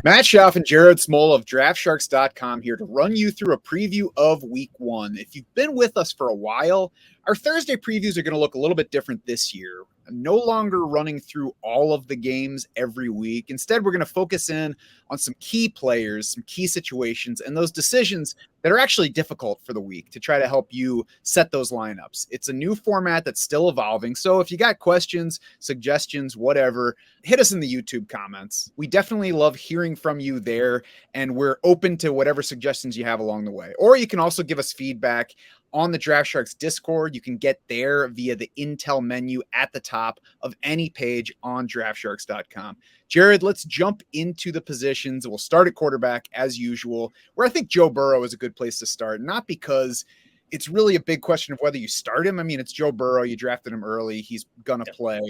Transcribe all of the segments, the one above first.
Matt Schaff and Jared Small of DraftSharks.com here to run you through a preview of Week 1. If you've been with us for a while, our Thursday previews are going to look a little bit different this year. I'm no longer running through all of the games every week. Instead, we're going to focus in on some key players, some key situations, and those decisions that are actually difficult for the week to try to help you set those lineups. It's a new format that's still evolving. So if you got questions, suggestions, whatever, hit us in the YouTube comments. We definitely love hearing from you there, and we're open to whatever suggestions you have along the way. Or you can also give us feedback on the Draft Sharks Discord. You can get there via the Intel menu at the top of any page on DraftSharks.com. Jared, let's jump into the positions. We'll start at quarterback as usual, where I think Joe Burrow is a good place to start, not because it's really a big question of whether you start him. I mean, it's Joe Burrow. You drafted him early. He's going to play.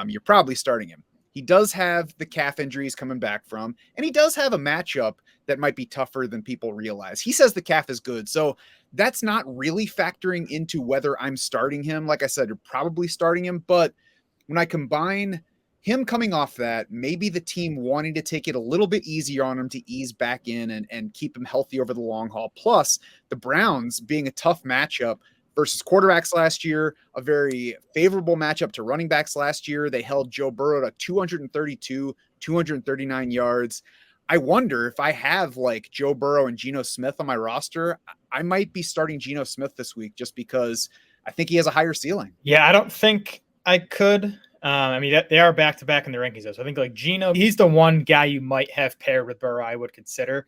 You're probably starting him. He does have the calf injuries coming back from, and he does have a matchup that might be tougher than people realize. He says the calf is good, so that's not really factoring into whether I'm starting him. Like I said, you're probably starting him, but when I combine him coming off that, maybe the team wanting to take it a little bit easier on him to ease back in and keep him healthy over the long haul, plus the Browns being a tough matchup versus quarterbacks last year, a very favorable matchup to running backs last year. They held Joe Burrow to 232, 239 yards. I wonder if I have like Joe Burrow and Geno Smith on my roster, I might be starting Geno Smith this week just because I think he has a higher ceiling. Yeah, I don't think I could. I mean, they are back-to-back in the rankings, though. So I think like Geno, he's the one guy you might have paired with Burrow I would consider.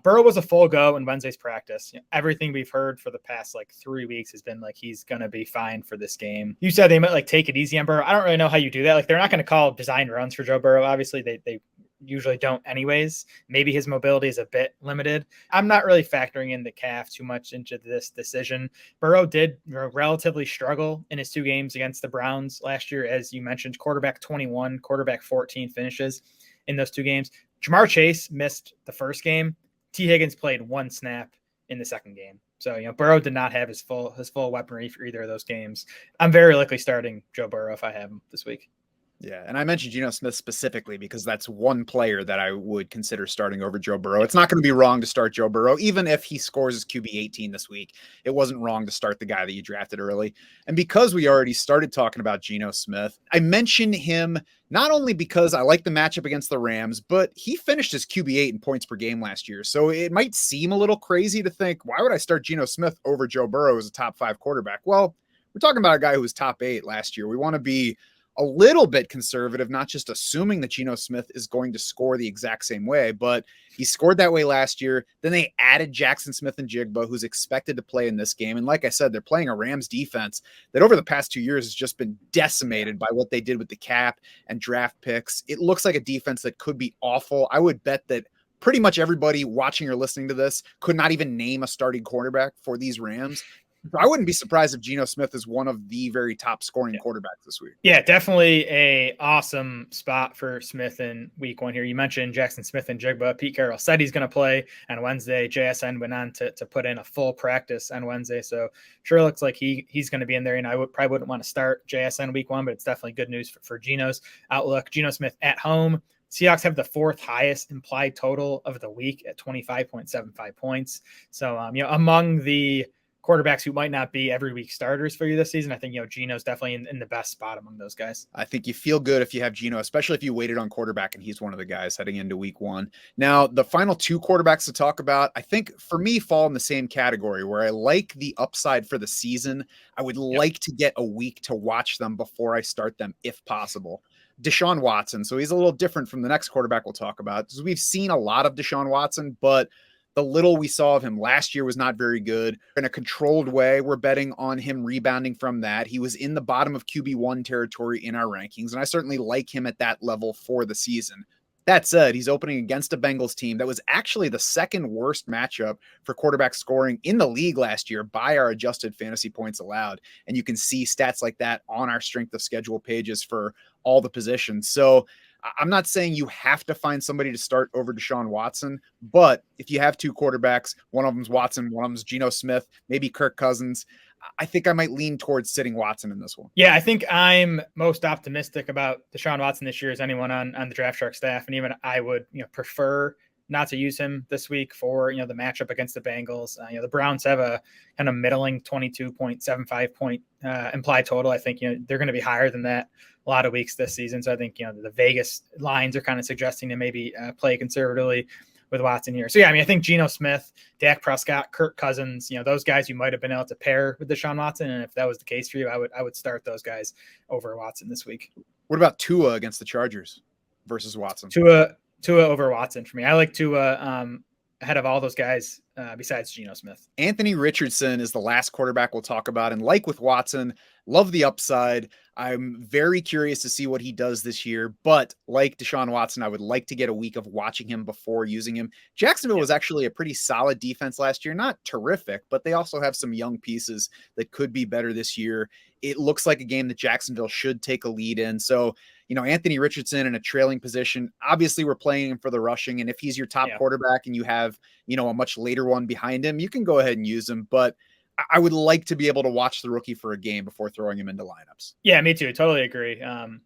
Burrow was a full go in Wednesday's practice. Everything we've heard for the past 3 weeks has been like he's going to be fine for this game. You said they might take it easy on Burrow. I don't really know how you do that. Like they're not going to call design runs for Joe Burrow. Obviously, they usually don't anyways. Maybe his mobility is a bit limited. I'm not really factoring in the calf too much into this decision. Burrow did relatively struggle in his 2 games against the Browns last year. As you mentioned, quarterback 21, quarterback 14 finishes in those 2 games. Ja'Marr Chase missed the first game. T. Higgins played 1 snap in the second game. So, Burrow did not have his full weaponry for either of those games. I'm very likely starting Joe Burrow if I have him this week. Yeah, and I mentioned Geno Smith specifically because that's one player that I would consider starting over Joe Burrow. It's not going to be wrong to start Joe Burrow, even if he scores his QB 18 this week. It wasn't wrong to start the guy that you drafted early. And because we already started talking about Geno Smith, I mentioned him not only because I like the matchup against the Rams, but he finished his QB 8 in points per game last year. So it might seem a little crazy to think, why would I start Geno Smith over Joe Burrow as a top 5 quarterback? Well, we're talking about a guy who was top 8 last year. We want to be a little bit conservative, not just assuming that Geno Smith is going to score the exact same way, but he scored that way last year. Then they added Jackson Smith-Njigba, who's expected to play in this game. And like I said, they're playing a Rams defense that over the past 2 years has just been decimated by what they did with the cap and draft picks. It looks like a defense that could be awful. I would bet that pretty much everybody watching or listening to this could not even name a starting quarterback for these Rams. I wouldn't be surprised if Geno Smith is one of the very top scoring quarterbacks this week. Yeah, definitely a awesome spot for Smith in week 1 here. You mentioned Jackson Smith-Njigba. Pete Carroll said he's going to play on Wednesday. JSN went on to put in a full practice on Wednesday. So sure looks like he's going to be in there. And I probably wouldn't want to start JSN week 1, but it's definitely good news for Geno's outlook. Geno Smith at home. Seahawks have the 4th highest implied total of the week at 25.75 points. So, among the quarterbacks who might not be every week starters for you this season, I think, Geno's definitely in the best spot among those guys. I think you feel good if you have Geno, especially if you waited on quarterback and he's one of the guys heading into week 1. Now, the final 2 quarterbacks to talk about, I think for me fall in the same category where I like the upside for the season. I would like to get a week to watch them before I start them if possible. Deshaun Watson. So he's a little different from the next quarterback we'll talk about. So we've seen a lot of Deshaun Watson, but the little we saw of him last year was not very good. In a controlled way, we're betting on him rebounding from that. He was in the bottom of QB1 territory in our rankings, and I certainly like him at that level for the season. That said, he's opening against a Bengals team that was actually the 2nd worst matchup for quarterback scoring in the league last year by our adjusted fantasy points allowed. And you can see stats like that on our strength of schedule pages for all the positions. So I'm not saying you have to find somebody to start over Deshaun Watson, but if you have 2 quarterbacks, one of them's Watson, one of them's Geno Smith, maybe Kirk Cousins, I think I might lean towards sitting Watson in this one. Yeah, I think I'm most optimistic about Deshaun Watson this year as anyone on the Draft Shark staff, and even I would prefer not to use him this week for the matchup against the Bengals. The Browns have a kind of middling 22.75 point implied total. I think they're going to be higher than that a lot of weeks this season. So I think the Vegas lines are kind of suggesting to maybe play conservatively with Watson here. So yeah, I mean, I think Geno Smith, Dak Prescott, Kirk Cousins, those guys you might have been able to pair with Deshaun Watson, and if that was the case for you, I would start those guys over Watson this week. What about Tua against the Chargers versus Watson? Tua over Watson for me. I like Tua ahead of all those guys besides Geno Smith. Anthony Richardson is the last quarterback we'll talk about. And like with Watson, love the upside. I'm very curious to see what he does this year. But like Deshaun Watson, I would like to get a week of watching him before using him. Jacksonville was actually a pretty solid defense last year. Not terrific, but they also have some young pieces that could be better this year. It looks like a game that Jacksonville should take a lead in. So, Anthony Richardson in a trailing position, obviously we're playing him for the rushing. And if he's your top quarterback and you have, a much later one behind him, you can go ahead and use him. But I would like to be able to watch the rookie for a game before throwing him into lineups. Yeah, me too. Totally agree.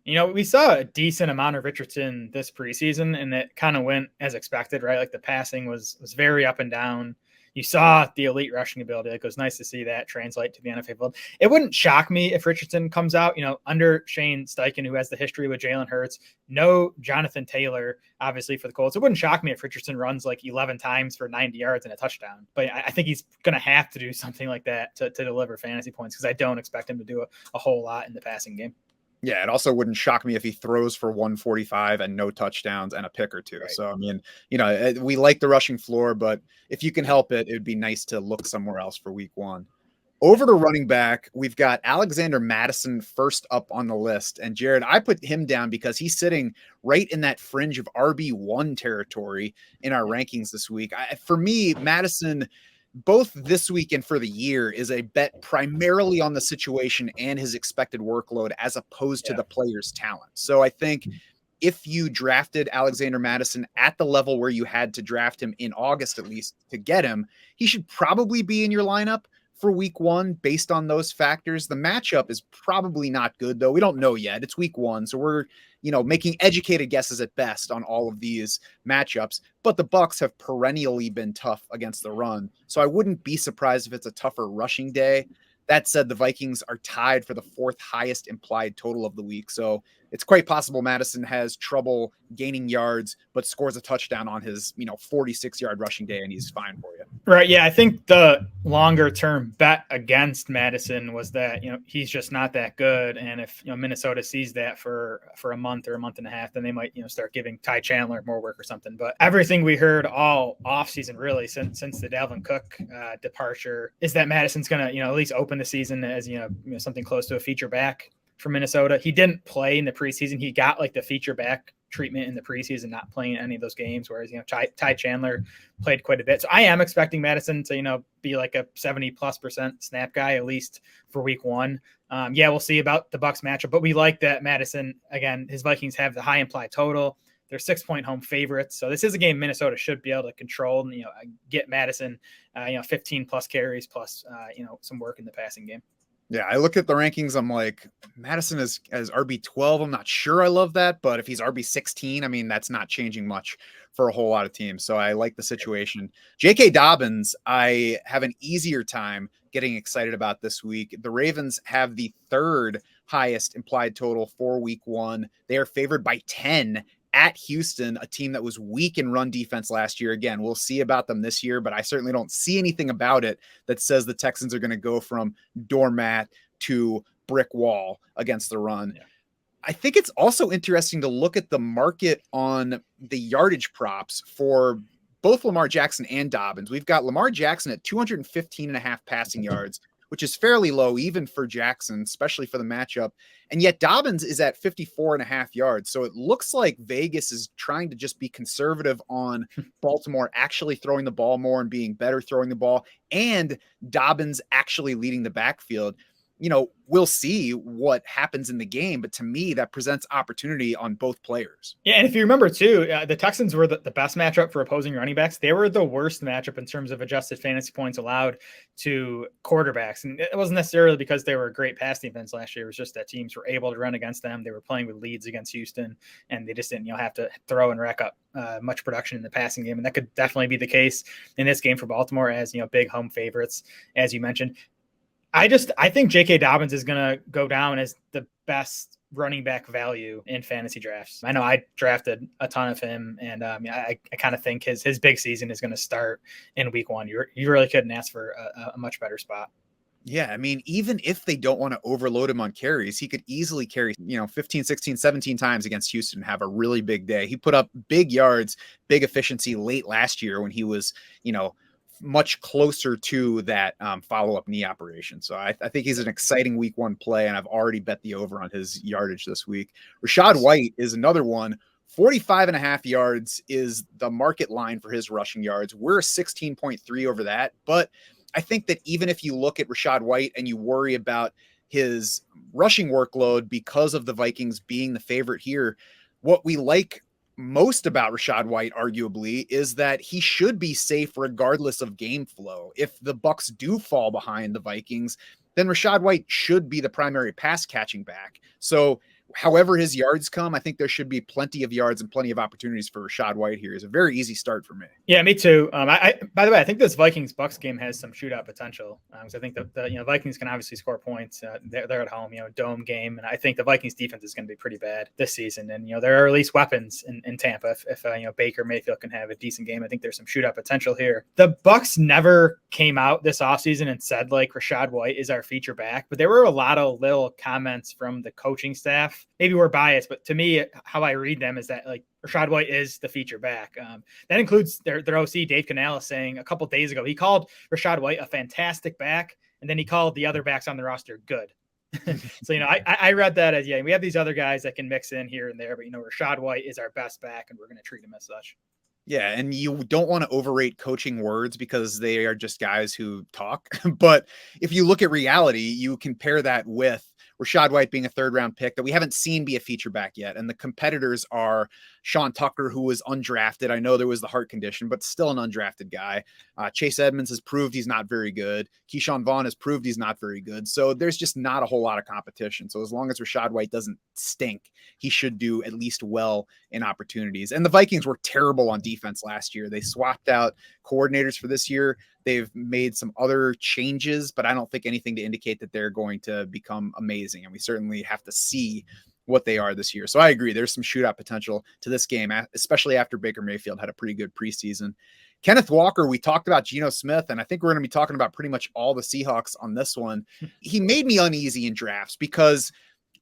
We saw a decent amount of Richardson this preseason, and it kind of went as expected, right? Like the passing was very up and down. You saw the elite rushing ability. It was nice to see that translate to the NFL field. It wouldn't shock me if Richardson comes out, under Shane Steichen, who has the history with Jalen Hurts, no Jonathan Taylor, obviously for the Colts. It wouldn't shock me if Richardson runs like 11 times for 90 yards and a touchdown. But I think he's going to have to do something like that to deliver fantasy points, because I don't expect him to do a whole lot in the passing game. Yeah, it also wouldn't shock me if he throws for 145 and no touchdowns and a pick or two. Right. So, I mean, we like the rushing floor, but if you can help it, it would be nice to look somewhere else for week one. Over to running back, we've got Alexander Mattison first up on the list. And Jared, I put him down because he's sitting right in that fringe of RB1 territory in our rankings this week. For me, Mattison, both this week and for the year, is a bet primarily on the situation and his expected workload as opposed to the player's talent. So I think if you drafted Alexander Mattison at the level where you had to draft him in August, at least to get him, he should probably be in your lineup for week one based on those factors. The matchup is probably not good, though. We don't know yet. It's week one. So we're, making educated guesses at best on all of these matchups, but the Bucs have perennially been tough against the run. So I wouldn't be surprised if it's a tougher rushing day. That said, the Vikings are tied for the fourth highest implied total of the week. So it's quite possible Mattison has trouble gaining yards, but scores a touchdown on his, 46-yard rushing day, and he's fine for you. Right. Yeah. I think the longer term bet against Mattison was that, he's just not that good. And if, Minnesota sees that for a month or a month and a half, then they might, start giving Ty Chandler more work or something. But everything we heard all offseason, really, since the Dalvin Cook departure, is that Mattison's going to, at least open the season as, something close to a feature back for Minnesota. He didn't play in the preseason. He got like the feature back treatment in the preseason, not playing any of those games, whereas Ty Chandler played quite a bit. So I am expecting Mattison to be like a 70+% snap guy, at least for week one. We'll see about the Bucs matchup, but we like that Mattison, again, his Vikings have the high implied total. They're 6-point home favorites, so this is a game Minnesota should be able to control and get Mattison 15 plus carries plus some work in the passing game. Yeah, I look at the rankings. I'm like, Mattison is as RB12. I'm not sure I love that, but if he's RB16, I mean, that's not changing much for a whole lot of teams. So I like the situation. J.K. Dobbins, I have an easier time getting excited about this week. The Ravens have the third highest implied total for week one. They are favored by 10 at Houston, a team that was weak in run defense last year. Again, we'll see about them this year, but I certainly don't see anything about it that says the Texans are going to go from doormat to brick wall against the run. Yeah. I think it's also interesting to look at the market on the yardage props for both Lamar Jackson and Dobbins. We've got Lamar Jackson at 215.5 passing yards, which is fairly low even for Jackson, especially for the matchup. And yet Dobbins is at 54.5 yards. So it looks like Vegas is trying to just be conservative on Baltimore actually throwing the ball more and being better throwing the ball, and Dobbins actually leading the backfield. we'll see what happens in the game. But to me, that presents opportunity on both players. Yeah, and if you remember too, the Texans were the best matchup for opposing running backs. They were the worst matchup in terms of adjusted fantasy points allowed to quarterbacks. And it wasn't necessarily because they were a great pass defense last year. It was just that teams were able to run against them. They were playing with leads against Houston, and they just didn't have to throw and rack up much production in the passing game. And that could definitely be the case in this game for Baltimore as, big home favorites, as you mentioned. I think J.K. Dobbins is going to go down as the best running back value in fantasy drafts. I know I drafted a ton of him, and I kind of think his big season is going to start in week 1. You really couldn't ask for a much better spot. Yeah, I mean, even if they don't want to overload him on carries, he could easily carry, 15, 16, 17 times against Houston and have a really big day. He put up big yards, big efficiency late last year when he was, much closer to that follow-up knee operation. So I think he's an exciting week 1 play, and I've already bet the over on his yardage this week. Rachaad White is another one. 45.5 yards is the market line for his rushing yards. We're 16.3 over that. But I think that even if you look at Rachaad White and you worry about his rushing workload because of the Vikings being the favorite here, what we like most about Rachaad White, arguably, is that he should be safe regardless of game flow. If the Bucks do fall behind the Vikings, then Rachaad White should be the primary pass catching back. So however his yards come, I think there should be plenty of yards and plenty of opportunities for Rachaad White here. It's a very easy start for me. Yeah, me too. By the way, I think this Vikings-Bucks game has some shootout potential. So I think the Vikings can obviously score points. They're at home, dome game, and I think the Vikings defense is going to be pretty bad this season. And there are at least weapons in Tampa. If Baker Mayfield can have a decent game, I think there's some shootout potential here. The Bucks never came out this offseason and said Rachaad White is our feature back, but there were a lot of little comments from the coaching staff. Maybe we're biased, but to me, how I read them is that Rachaad White is the feature back. That includes their OC, Dave Canales, saying a couple days ago, he called Rachaad White a fantastic back, and then he called the other backs on the roster good. So, I read that as, we have these other guys that can mix in here and there, but, Rachaad White is our best back, and we're going to treat him as such. Yeah, and you don't want to overrate coaching words because they are just guys who talk. But if you look at reality, you compare that with Rachaad White being a 3rd-round pick that we haven't seen be a feature back yet. And the competitors are Sean Tucker, who was undrafted. I know there was the heart condition, but still an undrafted guy. Chase Edmonds has proved he's not very good. Keyshawn Vaughn has proved he's not very good. So there's just not a whole lot of competition. So as long as Rachaad White doesn't stink, he should do at least well in opportunities. And the Vikings were terrible on defense last year. They swapped out coordinators for this year. They've made some other changes, but I don't think anything to indicate that they're going to become amazing. And we certainly have to see what they are this year. So I agree. There's some shootout potential to this game, especially after Baker Mayfield had a pretty good preseason. Kenneth Walker, we talked about Geno Smith, and I think we're going to be talking about pretty much all the Seahawks on this one. He made me uneasy in drafts because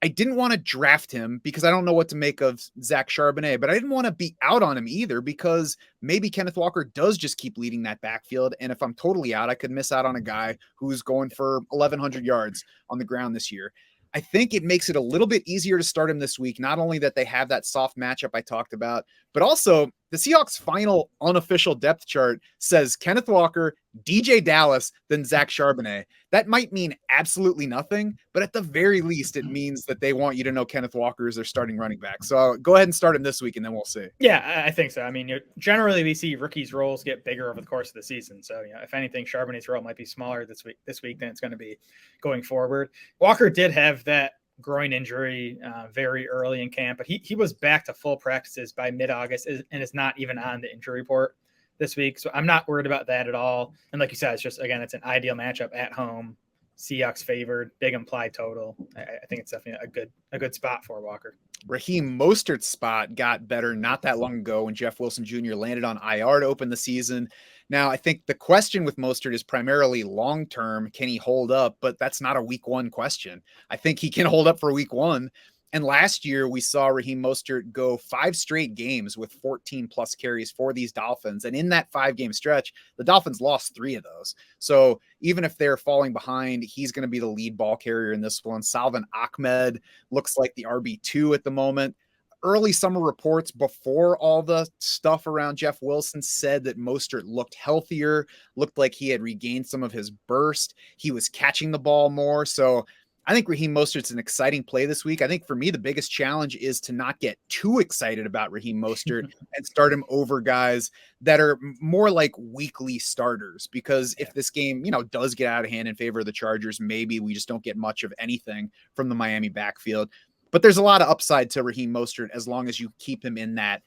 I didn't want to draft him because I don't know what to make of Zach Charbonnet, but I didn't want to be out on him either because maybe Kenneth Walker does just keep leading that backfield. And if I'm totally out, I could miss out on a guy who's going for 1,100 yards on the ground this year. I think it makes it a little bit easier to start him this week. Not only that they have that soft matchup I talked about, but also the Seahawks' final unofficial depth chart says Kenneth Walker, DJ Dallas, then Zach Charbonnet. That might mean absolutely nothing, but at the very least, it means that they want you to know Kenneth Walker is their starting running back. So go ahead and start him this week, and then we'll see. Yeah, I think so. I mean, generally we see rookies' roles get bigger over the course of the season. So, if anything, Charbonnet's role might be smaller this week than it's going to be going forward. Walker did have that groin injury very early in camp, but he was back to full practices by mid-August and is not even on the injury report this week. So I'm not worried about that at all. And like you said, it's an ideal matchup at home. Seahawks favored, big implied total. I think it's definitely a good spot for Walker. Raheem Mostert's spot got better not that long ago when Jeff Wilson Jr. landed on IR to open the season. Now, I think the question with Mostert is primarily long-term. Can he hold up? But that's not a week 1 question. I think he can hold up for week 1. And last year we saw Raheem Mostert go 5 straight games with 14 plus carries for these Dolphins. And in that 5-game stretch, the Dolphins lost 3 of those. So even if they're falling behind, he's going to be the lead ball carrier in this one. Salvon Ahmed looks like the RB2 at the moment. Early summer reports before all the stuff around Jeff Wilson said that Mostert looked healthier, looked like he had regained some of his burst. He was catching the ball more. So I think Raheem Mostert's an exciting play this week. I think for me, the biggest challenge is to not get too excited about Raheem Mostert and start him over guys that are more like weekly starters. Because if this game, does get out of hand in favor of the Chargers, maybe we just don't get much of anything from the Miami backfield. But there's a lot of upside to Raheem Mostert as long as you keep him in that,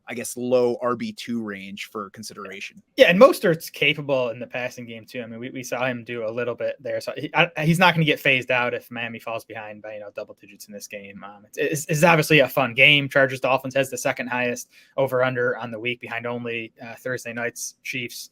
I guess low RB2 range for consideration. Yeah, and Mostert's capable in the passing game too. I mean, we saw him do a little bit there, so he's not going to get phased out if Miami falls behind by double digits in this game. It's obviously a fun game. Chargers Dolphins has the second highest over under on the week, behind only Thursday night's Chiefs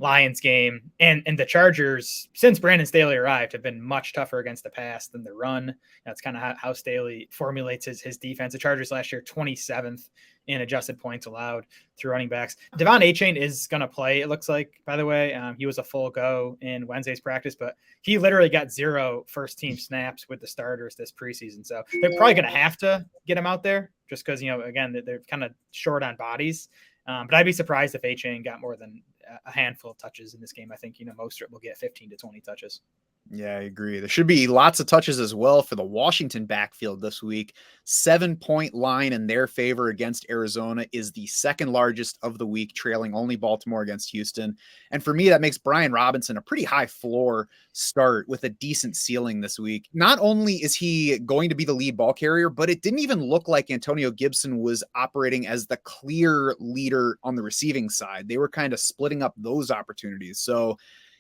Lions game, and the Chargers, since Brandon Staley arrived, have been much tougher against the pass than the run. That's kind of how Staley formulates his defense. The Chargers last year 27th in adjusted points allowed through running backs. Devon Achane is going to play, it looks like, by the way. He was a full go in Wednesday's practice, but he literally got 0 first-team snaps with the starters this preseason. So they're probably going to have to get him out there just because, again, they're kind of short on bodies. But I'd be surprised if Achane got more than a handful of touches in this game. I think, Mostert will get 15 to 20 touches. Yeah, I agree. There should be lots of touches as well for the Washington backfield this week. 7-point line in their favor against Arizona is the second largest of the week, trailing only Baltimore against Houston. And for me, that makes Brian Robinson a pretty high floor start with a decent ceiling this week. Not only is he going to be the lead ball carrier, but it didn't even look like Antonio Gibson was operating as the clear leader on the receiving side. They were kind of splitting up those opportunities. So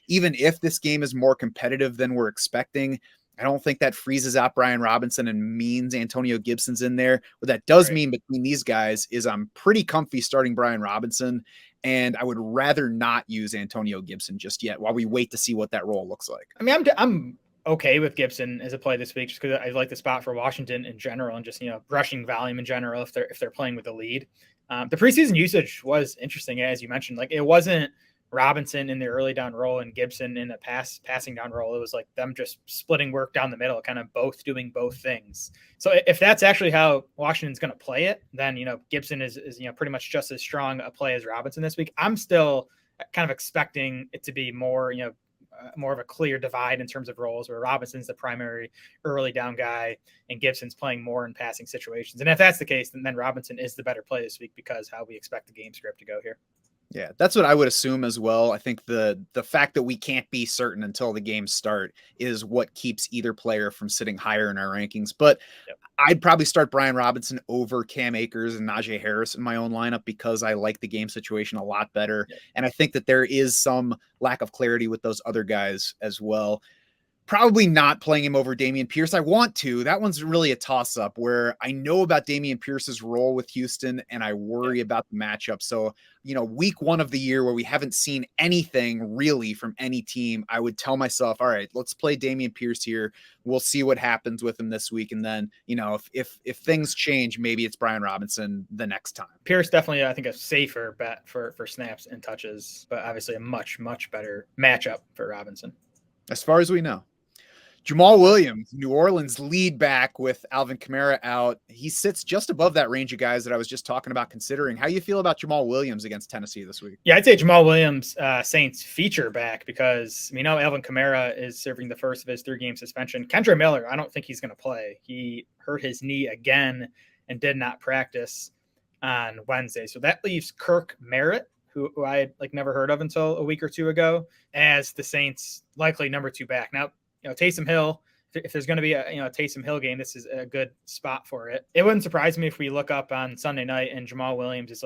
even if this game is more competitive than we're expecting, I don't think that freezes out Brian Robinson and means Antonio Gibson's in there. What that does mean between these guys is I'm pretty comfy starting Brian Robinson, and I would rather not use Antonio Gibson just yet while we wait to see what that role looks like. I mean, I'm okay with Gibson as a play this week just because I like the spot for Washington in general and just, rushing volume in general if they're playing with the lead. The preseason usage was interesting, as you mentioned. Like, it wasn't Robinson in the early down role and Gibson in the passing down role. It was like them just splitting work down the middle, kind of both doing both things. So if that's actually how Washington's going to play it, then, Gibson is pretty much just as strong a play as Robinson this week. I'm still kind of expecting it to be more, more of a clear divide in terms of roles where Robinson's the primary early down guy and Gibson's playing more in passing situations. And if that's the case, then Robinson is the better play this week because how we expect the game script to go here. Yeah, that's what I would assume as well. I think the fact that we can't be certain until the games start is what keeps either player from sitting higher in our rankings. But I'd probably start Brian Robinson over Cam Akers and Najee Harris in my own lineup because I like the game situation a lot better. And I think that there is some lack of clarity with those other guys as well. Probably not playing him over Dameon Pierce. I want to. That one's really a toss-up where I know about Dameon Pierce's role with Houston and I worry about the matchup. So, week 1 of the year where we haven't seen anything really from any team, I would tell myself, all right, let's play Dameon Pierce here. We'll see what happens with him this week. And then, if things change, maybe it's Brian Robinson the next time. Pierce definitely, I think, a safer bet for snaps and touches, but obviously a much, much better matchup for Robinson. As far as we know. Jamal Williams, New Orleans lead back with Alvin Kamara out. He sits just above that range of guys that I was just talking about considering. How you feel about Jamal Williams against Tennessee this week? Yeah, I'd say Jamal Williams, Saints feature back because we know Alvin Kamara is serving the first of his 3-game suspension. Kendre Miller, I don't think he's going to play. He hurt his knee again and did not practice on Wednesday. So that leaves Kirk Merritt, who I had never heard of until a week or two ago, as the Saints likely number 2 back. Now, Taysom Hill, if there's going to be a Taysom Hill game, this is a good spot for it. It wouldn't surprise me if we look up on Sunday night and Jamal Williams is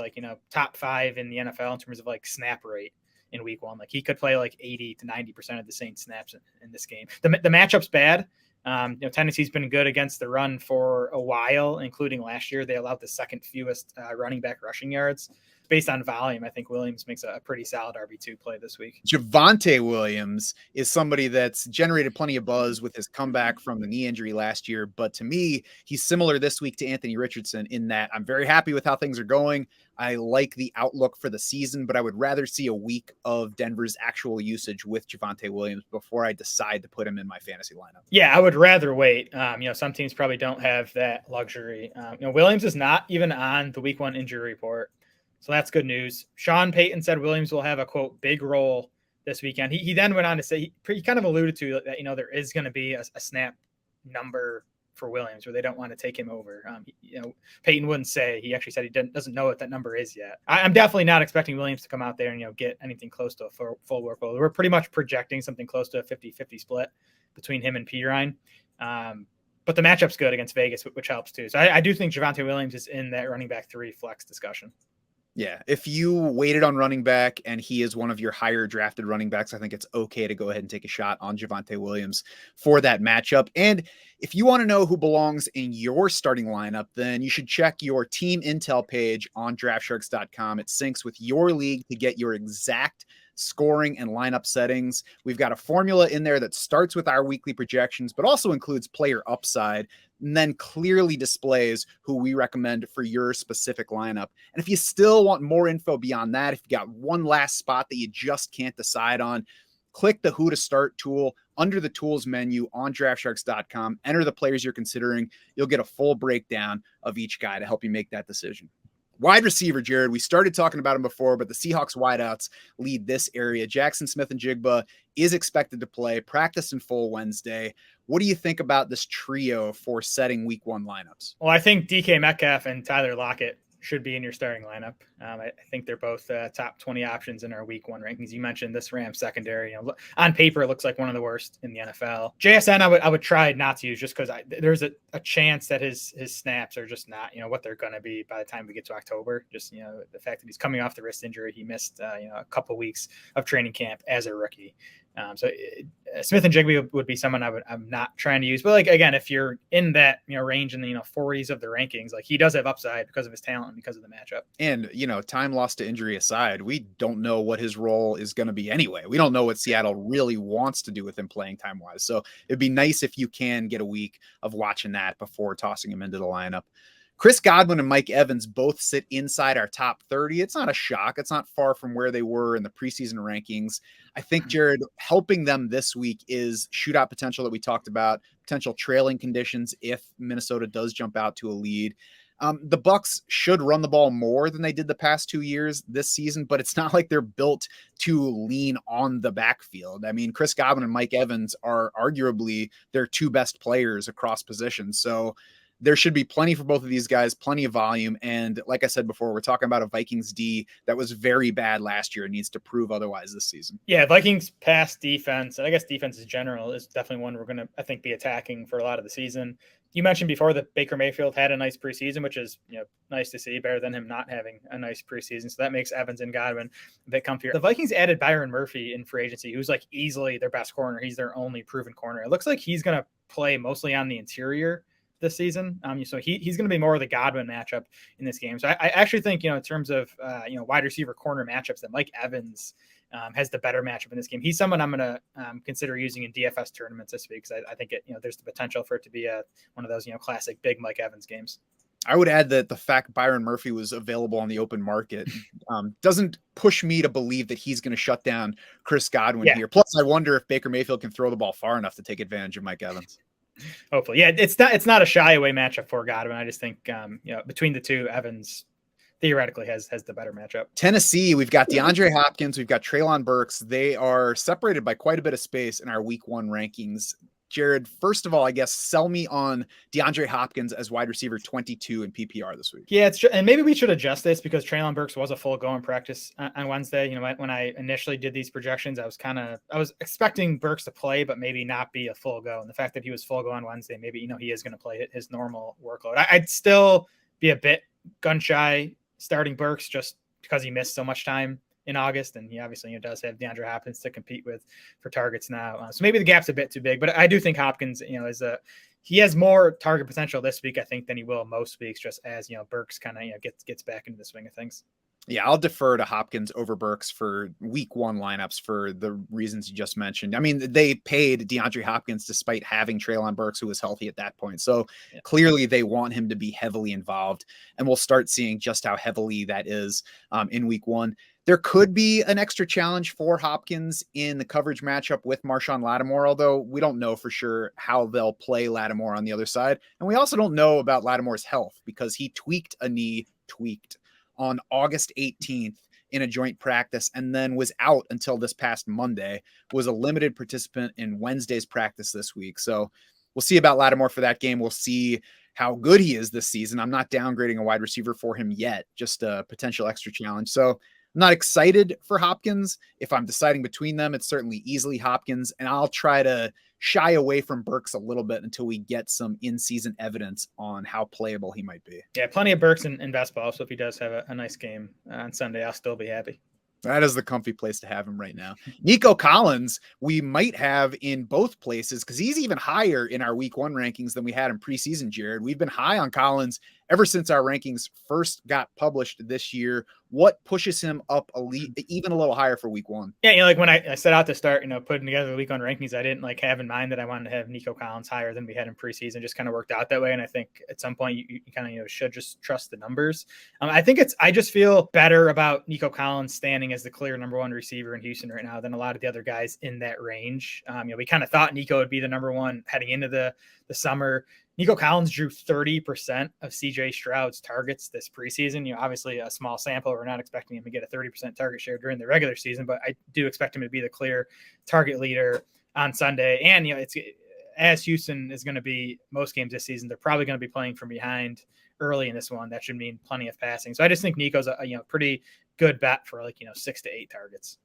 top 5 in the NFL in terms of snap rate in week 1. He could play 80 to 90% of the Saints snaps in this game. The matchup's bad. Tennessee's been good against the run for a while, including last year. They allowed the second fewest running back rushing yards. Based on volume, I think Williams makes a pretty solid RB2 play this week. Javonte Williams is somebody that's generated plenty of buzz with his comeback from the knee injury last year. But to me, he's similar this week to Anthony Richardson in that I'm very happy with how things are going. I like the outlook for the season, but I would rather see a week of Denver's actual usage with Javonte Williams before I decide to put him in my fantasy lineup. Yeah, I would rather wait. Some teams probably don't have that luxury. Williams is not even on the week 1 injury report. So that's good news. Sean Payton said Williams will have a, quote, big role this weekend. He then went on to say, he kind of alluded to that, there is going to be a snap number for Williams where they don't want to take him over. Peyton wouldn't say. He actually said he doesn't know what that number is yet. I'm definitely not expecting Williams to come out there and get anything close to a full workload. We're pretty much projecting something close to a 50-50 split between him and Perine. But the matchup's good against Vegas, which helps too. So I do think Javonte Williams is in that running back 3 flex discussion. Yeah, if you waited on running back and he is one of your higher drafted running backs, I think it's okay to go ahead and take a shot on Javonte Williams for that matchup. And if you want to know who belongs in your starting lineup, then you should check your team intel page on draftsharks.com. It syncs with your league to get your exact scoring and lineup settings. We've got a formula in there that starts with our weekly projections, but also includes player upside, and then clearly displays who we recommend for your specific lineup. And if you still want more info beyond that, if you got one last spot that you just can't decide on, click the Who to Start tool under the tools menu on draftsharks.com. Enter the players you're considering. You'll get a full breakdown of each guy to help you make that decision. Wide receiver, Jared, we started talking about him before, but the Seahawks wideouts lead this area. Jackson Smith-Njigba is expected to play, practice in full Wednesday. What do you think about this trio for setting week 1 lineups? Well, I think DK Metcalf and Tyler Lockett should be in your starting lineup. I think they're both top 20 options in our week 1 rankings. You mentioned this Rams secondary. On paper, it looks like one of the worst in the NFL. JSN, I would try not to use just because there's a chance that his snaps are just not what they're going to be by the time we get to October. Just the fact that he's coming off the wrist injury, he missed a couple weeks of training camp as a rookie. So Smith-Njigba would be someone I'm not trying to use. But again, if you're in that range in the 40s of the rankings, he does have upside because of his talent and because of the matchup. And time lost to injury aside, we don't know what his role is going to be anyway. We don't know what Seattle really wants to do with him playing time wise. So it'd be nice if you can get a week of watching that before tossing him into the lineup. Chris Godwin and Mike Evans both sit inside our top 30. It's not a shock. It's not far from where they were in the preseason rankings. I think, Jared, helping them this week is shootout potential that we talked about, potential trailing conditions if Minnesota does jump out to a lead. The Bucs should run the ball more than they did the past 2 years this season, but it's not like they're built to lean on the backfield. I mean, Chris Godwin and Mike Evans are arguably their 2 best players across positions. So there should be plenty for both of these guys, plenty of volume. And like I said before, we're talking about a Vikings D that was very bad last year and needs to prove otherwise this season. Yeah, Vikings pass defense, and I guess defense in general is definitely one we're going to, I think, be attacking for a lot of the season. You mentioned before that Baker Mayfield had a nice preseason, which is nice to see, better than him not having a nice preseason. So that makes Evans and Godwin a bit comfier. The Vikings added Byron Murphy in free agency, who's easily their best corner. He's their only proven corner. It looks like he's going to play mostly on the interior this season. So he's going to be more of the Godwin matchup in this game. So I actually think, in terms of, wide receiver corner matchups, that Mike Evans has the better matchup in this game. He's someone I'm going to consider using in DFS tournaments this week, because I think there's the potential for it to be one of those, classic big Mike Evans games. I would add that the fact Byron Murphy was available on the open market doesn't push me to believe that he's going to shut down Chris Godwin here. Plus, I wonder if Baker Mayfield can throw the ball far enough to take advantage of Mike Evans. Hopefully. Yeah, it's not a shy away matchup for Godwin. I just think between the two, Evans theoretically has the better matchup. Tennessee, we've got DeAndre Hopkins, we've got Treylon Burks. They are separated by quite a bit of space in our week 1 rankings. Jared, first of all, I guess sell me on DeAndre Hopkins as wide receiver 22 in PPR this week. Yeah, and maybe we should adjust this because Treylon Burks was a full go in practice on Wednesday. When I initially did these projections, I was expecting Burks to play, but maybe not be a full go. And the fact that he was full go on Wednesday, maybe he is going to play his normal workload. I'd still be a bit gun shy starting Burks just because he missed so much time in August, and he obviously does have DeAndre Hopkins to compete with for targets now. So maybe the gap's a bit too big, but I do think Hopkins, he has more target potential this week, I think, than he will most weeks, just as Burks kind of gets back into the swing of things. Yeah, I'll defer to Hopkins over Burks for week 1 lineups for the reasons you just mentioned. I mean, they paid DeAndre Hopkins despite having Treylon Burks, who was healthy at that point. So clearly they want him to be heavily involved, and we'll start seeing just how heavily that is in week 1. There could be an extra challenge for Hopkins in the coverage matchup with Marshawn Lattimore, although we don't know for sure how they'll play Lattimore on the other side. And we also don't know about Lattimore's health because he tweaked a knee on August 18th in a joint practice and then was out until this past Monday, was a limited participant in Wednesday's practice this week. So we'll see about Lattimore for that game. We'll see how good he is this season. I'm not downgrading a wide receiver for him yet, just a potential extra challenge. So I'm not excited for Hopkins. If I'm deciding between them, it's certainly easily Hopkins, and I'll try to shy away from Burks a little bit until we get some in-season evidence on how playable he might be. Yeah, plenty of Burks in best ball. So if he does have a nice game on Sunday, I'll still be happy. That is the comfy place to have him right now. Nico Collins, we might have in both places because he's even higher in our week 1 rankings than we had in preseason, Jared. We've been high on Collins ever since our rankings first got published this year. What pushes him up even a little higher for week 1? Yeah, like when I set out to start, putting together the week 1 rankings, I didn't have in mind that I wanted to have Nico Collins higher than we had in preseason. Just kind of worked out that way. And I think at some point you kind of should just trust the numbers. I just feel better about Nico Collins standing as the clear number 1 receiver in Houston right now than a lot of the other guys in that range. We kind of thought Nico would be the number 1 heading into the summer. Nico Collins drew 30% of CJ Stroud's targets this preseason. Obviously a small sample. We're not expecting him to get a 30% target share during the regular season, but I do expect him to be the clear target leader on Sunday. And, it's as Houston is going to be most games this season, they're probably going to be playing from behind early in this one. That should mean plenty of passing. So I just think Nico's a pretty good bet for 6 to 8 targets.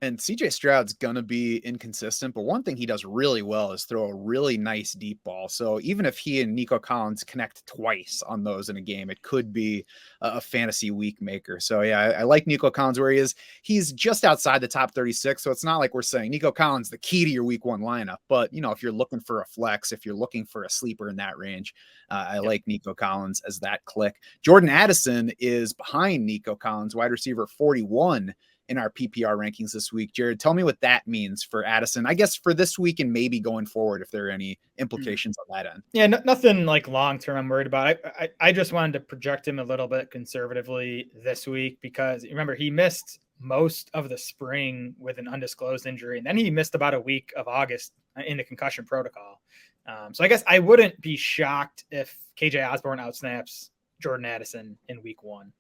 And CJ Stroud's going to be inconsistent, but one thing he does really well is throw a really nice deep ball. So even if he and Nico Collins connect twice on those in a game, it could be a fantasy week maker. So yeah, I like Nico Collins where he is. He's just outside the top 36. So it's not like we're saying Nico Collins, the key to your week 1 lineup, but if you're looking for a flex, if you're looking for a sleeper in that range, I like Nico Collins as that click. Jordan Addison is behind Nico Collins, wide receiver 41 in our PPR rankings this week. Jared, tell me what that means for Addison, I guess for this week and maybe going forward, if there are any implications on that end. Yeah, nothing long-term I'm worried about. I just wanted to project him a little bit conservatively this week because remember, he missed most of the spring with an undisclosed injury, and then he missed about a week of August in the concussion protocol. So I guess I wouldn't be shocked if KJ Osborne outsnaps Jordan Addison in week 1.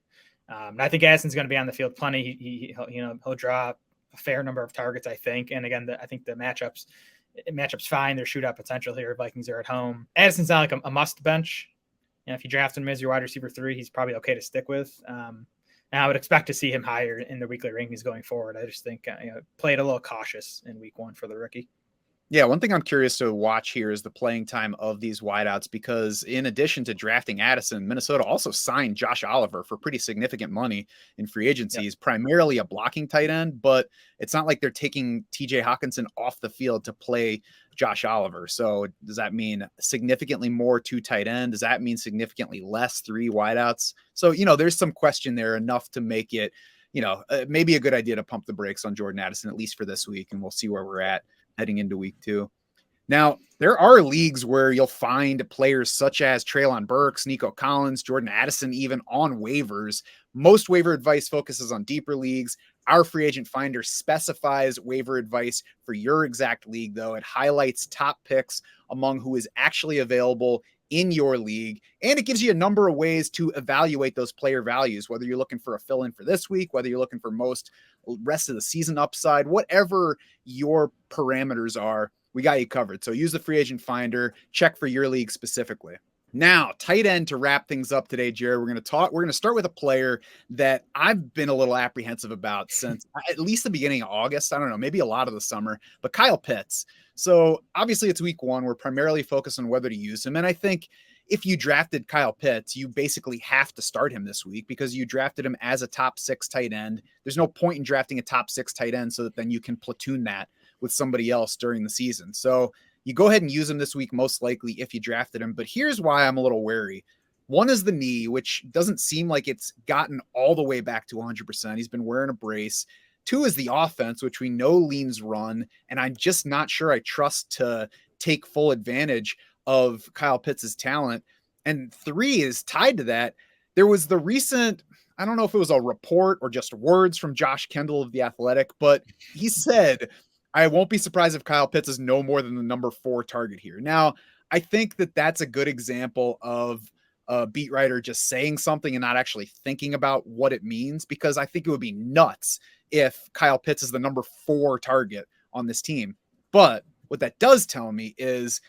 And I think Addison's going to be on the field plenty. He'll draw a fair number of targets, I think. And again, I think the matchup's fine. There's shootout potential here. Vikings are at home. Addison's not like a must bench. If you draft him as your wide receiver 3, he's probably okay to stick with. And I would expect to see him higher in the weekly rankings going forward. I just think play it a little cautious in week 1 for the rookie. Yeah, one thing I'm curious to watch here is the playing time of these wideouts, because in addition to drafting Addison, Minnesota also signed Josh Oliver for pretty significant money in free agency. He's primarily a blocking tight end, but it's not like they're taking TJ Hawkinson off the field to play Josh Oliver. So does that mean significantly more 2 tight end? Does that mean significantly less 3 wideouts? So, there's some question there enough to make it, maybe a good idea to pump the brakes on Jordan Addison, at least for this week, and we'll see where we're at heading into week 2. Now, there are leagues where you'll find players such as Treylon Burks, Nico Collins, Jordan Addison, even on waivers. Most waiver advice focuses on deeper leagues. Our free agent finder specifies waiver advice for your exact league, though. It highlights top picks among who is actually available in your league, and it gives you a number of ways to evaluate those player values, whether you're looking for a fill-in for this week, whether you're looking for most rest of the season upside, whatever your parameters are, we got you covered. So use the free agent finder, check for your league specifically. Now, tight end to wrap things up today, Jared, we're going to start with a player that I've been a little apprehensive about since at least the beginning of August. I don't know, maybe a lot of the summer, but Kyle Pitts. So obviously it's week 1. We're primarily focused on whether to use him. And I think if you drafted Kyle Pitts, you basically have to start him this week because you drafted him as a top 6 tight end. There's no point in drafting a top 6 tight end so that then you can platoon that with somebody else during the season. So you go ahead and use him this week, most likely if you drafted him. But here's why I'm a little wary. One is the knee, which doesn't seem like it's gotten all the way back to 100%. He's been wearing a brace. 2 is the offense, which we know leans run, and I'm just not sure I trust to take full advantage of Kyle Pitts' talent. And 3 is tied to that. There was the recent, I don't know if it was a report or just words from Josh Kendall of The Athletic, but he said, I won't be surprised if Kyle Pitts is no more than the number 4 target here. Now, I think that that's a good example of a beat writer just saying something and not actually thinking about what it means, because I think it would be nuts if Kyle Pitts is the number 4 target on this team. But what that does tell me is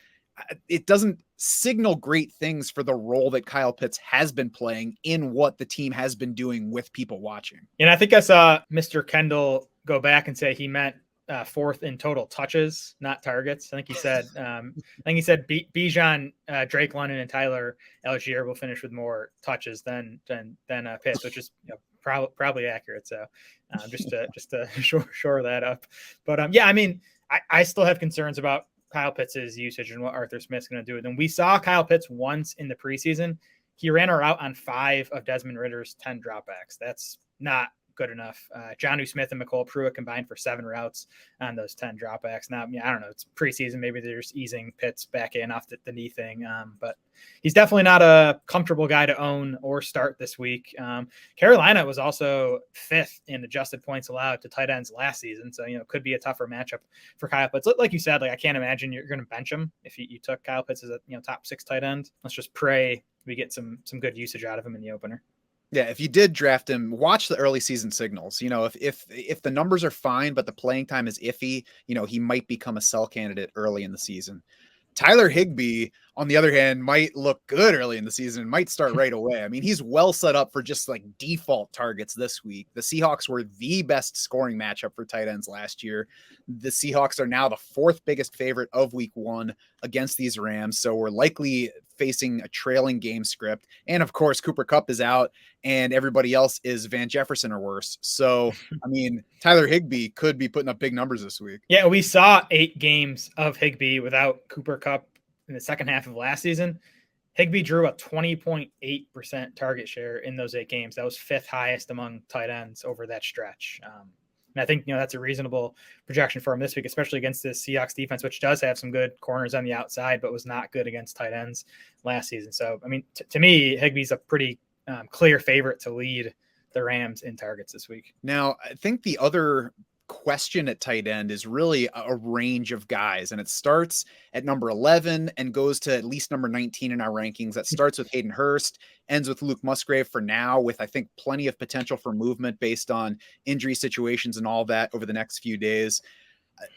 it doesn't signal great things for the role that Kyle Pitts has been playing in what the team has been doing with people watching. And I think I saw Mr. Kendall go back and say he meant fourth in total touches, not targets. I think he said Bijan, Drake London, and Tyler Algier will finish with more touches than Pitts, which is probably accurate. So just to shore that up. But yeah, I mean, I still have concerns about Kyle Pitts' usage and what Arthur Smith's going to do with him. We saw Kyle Pitts once in the preseason. He ran a route on 5 of Desmond Ritter's 10 dropbacks. That's not good enough. Jonnu Smith and McCole Pruitt combined for 7 routes on those 10 dropbacks. Now, I don't know. It's preseason. Maybe they're just easing Pitts back in off the knee thing. But he's definitely not a comfortable guy to own or start this week. Carolina was also 5th in adjusted points allowed to tight ends last season. So, it could be a tougher matchup for Kyle Pitts. Like you said, I can't imagine you're going to bench him if you took Kyle Pitts as a top 6 tight end. Let's just pray we get some good usage out of him in the opener. Yeah, if you did draft him, watch the early season signals. If the numbers are fine, but the playing time is iffy, he might become a sell candidate early in the season. Tyler Higbee, on the other hand, might look good early in the season and might start right away. I mean, he's well set up for just default targets this week. The Seahawks were the best scoring matchup for tight ends last year. The Seahawks are now the 4th biggest favorite of week 1 against these Rams. So we're likely facing a trailing game script. And of course, Cooper Kupp is out and everybody else is Van Jefferson or worse. So, I mean, Tyler Higbee could be putting up big numbers this week. Yeah, we saw 8 games of Higbee without Cooper Kupp in the second half of last season. Higbee drew a 20.8% target share in those 8 games. That was 5th highest among tight ends over that stretch. And I think, that's a reasonable projection for him this week, especially against this Seahawks defense, which does have some good corners on the outside, but was not good against tight ends last season. So, I mean, to me, Higbee's a pretty clear favorite to lead the Rams in targets this week. Now, I think the other question at tight end is really a range of guys, and it starts at number 11 and goes to at least number 19 in our rankings. That starts with Hayden Hurst, ends with Luke Musgrave for now, with I think plenty of potential for movement based on injury situations and all that over the next few days.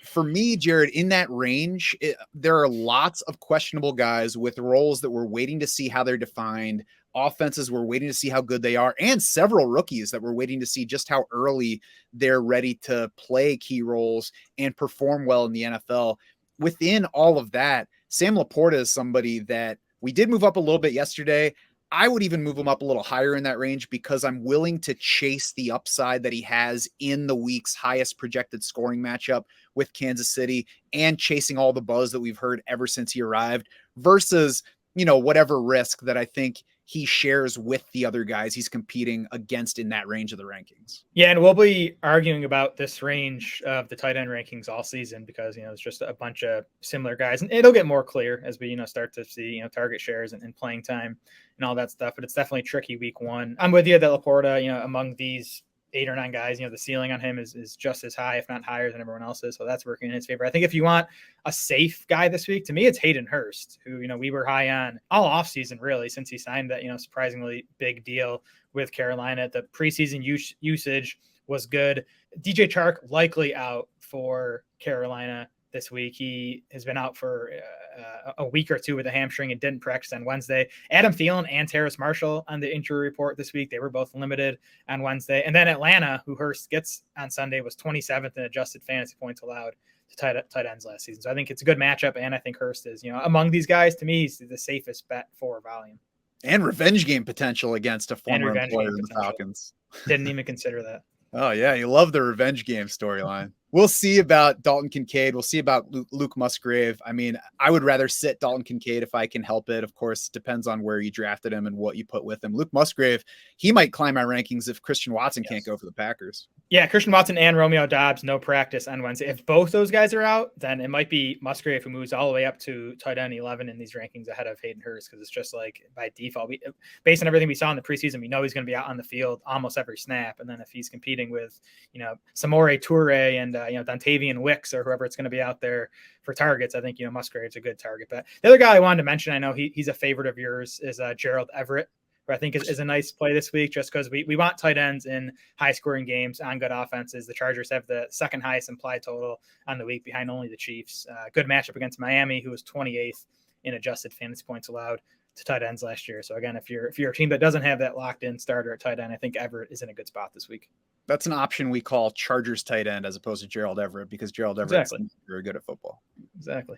For me, Jared, in that range, there are lots of questionable guys with roles that we're waiting to see how they're defined, offenses we're waiting to see how good they are, and several rookies that we're waiting to see just how early they're ready to play key roles and perform well in the NFL. Within all of that, Sam Laporta is somebody that we did move up a little bit yesterday. I would even move him up a little higher in that range because I'm willing to chase the upside that he has in the week's highest projected scoring matchup with Kansas City and chasing all the buzz that we've heard ever since he arrived versus, whatever risk that I think he shares with the other guys he's competing against in that range of the rankings. Yeah, and we'll be arguing about this range of the tight end rankings all season because, it's just a bunch of similar guys. And it'll get more clear as we, start to see, target shares and playing time and all that stuff. But it's definitely tricky week 1. I'm with you that Laporta, among these 8 or 9 guys, the ceiling on him is just as high, if not higher than everyone else's. So that's working in his favor. I think if you want a safe guy this week, to me, it's Hayden Hurst, who, we were high on all offseason, really, since he signed that, surprisingly big deal with Carolina. The preseason usage was good. DJ Chark likely out for Carolina this week. He has been out for a week or 2 with a hamstring and didn't practice on Wednesday. Adam Thielen and Terrace Marshall on the injury report this week. They were both limited on Wednesday. And then Atlanta, who Hurst gets on Sunday, was 27th in adjusted fantasy points allowed to tight ends last season. So I think it's a good matchup. And I think Hurst is, among these guys, to me, he's the safest bet for volume. And revenge game potential against a former employer of the Falcons. Didn't even consider that. Oh, yeah. You love the revenge game storyline. We'll see about Dalton Kincaid. We'll see about Luke Musgrave. I mean, I would rather sit Dalton Kincaid if I can help it. Of course, depends on where you drafted him and what you put with him. Luke Musgrave, he might climb my rankings if Christian Watson can't go for the Packers. Yeah, Christian Watson and Romeo Doubs, no practice on Wednesday. If both those guys are out, then it might be Musgrave who moves all the way up to tight end 11 in these rankings ahead of Hayden Hurst because it's just by default. Based on everything we saw in the preseason, we know he's going to be out on the field almost every snap. And then if he's competing with, Samori Toure and, Dontavian Wicks or whoever it's going to be out there for targets, I think, Musgrave's a good target. But the other guy I wanted to mention, I know he's a favorite of yours, is Gerald Everett, who I think is a nice play this week just because we want tight ends in high-scoring games on good offenses. The Chargers have the second highest implied total on the week behind only the Chiefs. Good matchup against Miami, who was 28th in adjusted fantasy points allowed to tight ends last year. So again, if you're a team that doesn't have that locked in starter at tight end, I think Everett is in a good spot this week. That's an option we call Chargers tight end as opposed to Gerald Everett, because Gerald Everett's very good at football. Exactly.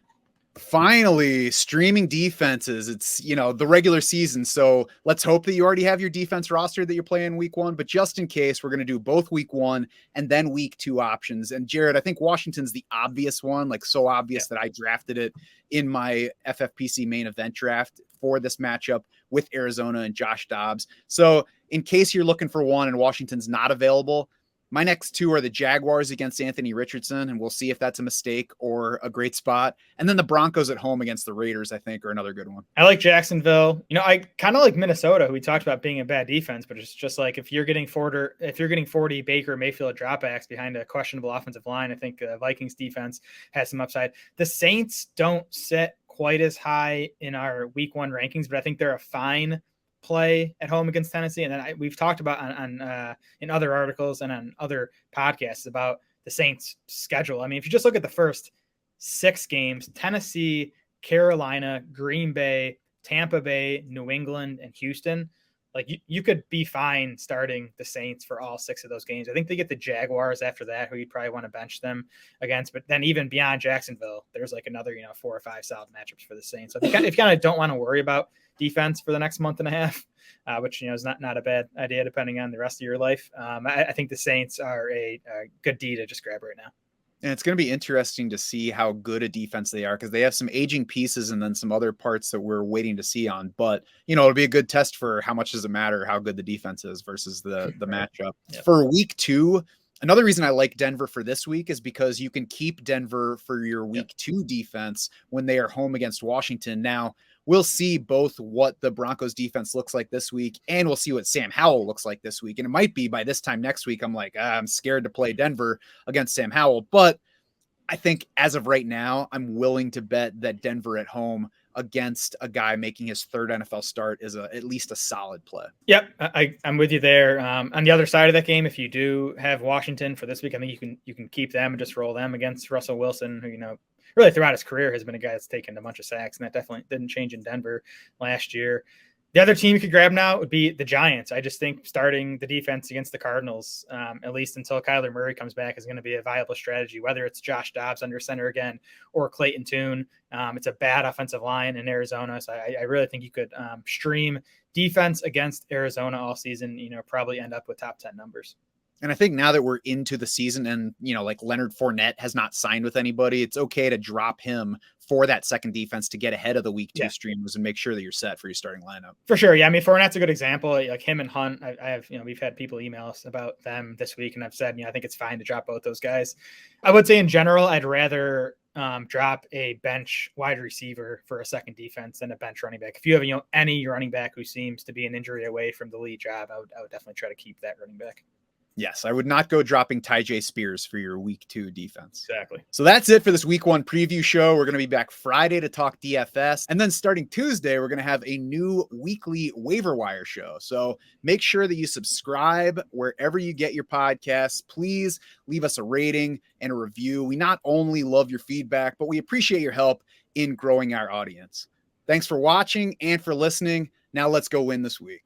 Finally, streaming defenses. It's, the regular season. So let's hope that you already have your defense roster that you're playing week 1. But just in case, we're going to do both week 1 and then week 2 options. And Jared, I think Washington's the obvious one, like so obvious that I drafted it in my FFPC main event draft for this matchup with Arizona and Josh Dobbs. So in case you're looking for one and Washington's not available, my next 2 are the Jaguars against Anthony Richardson, and we'll see if that's a mistake or a great spot. And then the Broncos at home against the Raiders, I think, are another good one. I like Jacksonville. I kind of like Minnesota, who we talked about being a bad defense, but it's just like if you're getting 40 Baker Mayfield dropbacks behind a questionable offensive line, I think Vikings defense has some upside. The Saints don't sit quite as high in our week 1 rankings, but I think they're a fine play at home against Tennessee. And then we've talked about on in other articles and on other podcasts about the Saints schedule. I mean, if you just look at the first 6 games, Tennessee, Carolina, Green Bay, Tampa Bay, New England, and Houston, like you could be fine starting the Saints for all 6 of those games. I think they get the Jaguars after that, who you'd probably want to bench them against. But then even beyond Jacksonville, there's like another 4 or 5 solid matchups for the Saints. So if you kind of don't want to worry about defense for the next month and a half, which is not a bad idea depending on the rest of your life, I think the Saints are a good D to just grab right now. And it's going to be interesting to see how good a defense they are, because they have some aging pieces and then some other parts that we're waiting to see on. But, it'll be a good test for how much does it matter how good the defense is versus the matchup. Yep. For week 2, another reason I like Denver for this week is because you can keep Denver for your week 2 defense when they are home against Washington. Now, we'll see both what the Broncos defense looks like this week, and we'll see what Sam Howell looks like this week. And it might be by this time next week, I'm like, I'm scared to play Denver against Sam Howell. But I think as of right now, I'm willing to bet that Denver at home against a guy making his 3rd NFL start is at least a solid play. Yep, I'm with you there. On the other side of that game, if you do have Washington for this week, I think you can keep them and just roll them against Russell Wilson, who really throughout his career has been a guy that's taken a bunch of sacks, and that definitely didn't change in Denver last year. The other team you could grab now would be the Giants. I just think starting the defense against the Cardinals, at least until Kyler Murray comes back, is going to be a viable strategy, whether it's Josh Dobbs under center again or Clayton Tune. It's a bad offensive line in Arizona, so I really think you could stream defense against Arizona all season, probably end up with top 10 numbers. And I think now that we're into the season and, like Leonard Fournette has not signed with anybody, it's okay to drop him for that second defense to get ahead of the week 2 streamers and make sure that you're set for your starting lineup. For sure. Yeah. I mean, Fournette's a good example. Like him and Hunt, I have, we've had people email us about them this week, and I've said, I think it's fine to drop both those guys. I would say in general, I'd rather drop a bench wide receiver for a second defense than a bench running back. If you have, any running back who seems to be an injury away from the lead job, I would definitely try to keep that running back. Yes, I would not go dropping Tyjae Spears for your week 2 defense. Exactly. So that's it for this week 1 preview show. We're going to be back Friday to talk DFS. And then starting Tuesday, we're going to have a new weekly waiver wire show. So make sure that you subscribe wherever you get your podcasts. Please leave us a rating and a review. We not only love your feedback, but we appreciate your help in growing our audience. Thanks for watching and for listening. Now let's go win this week.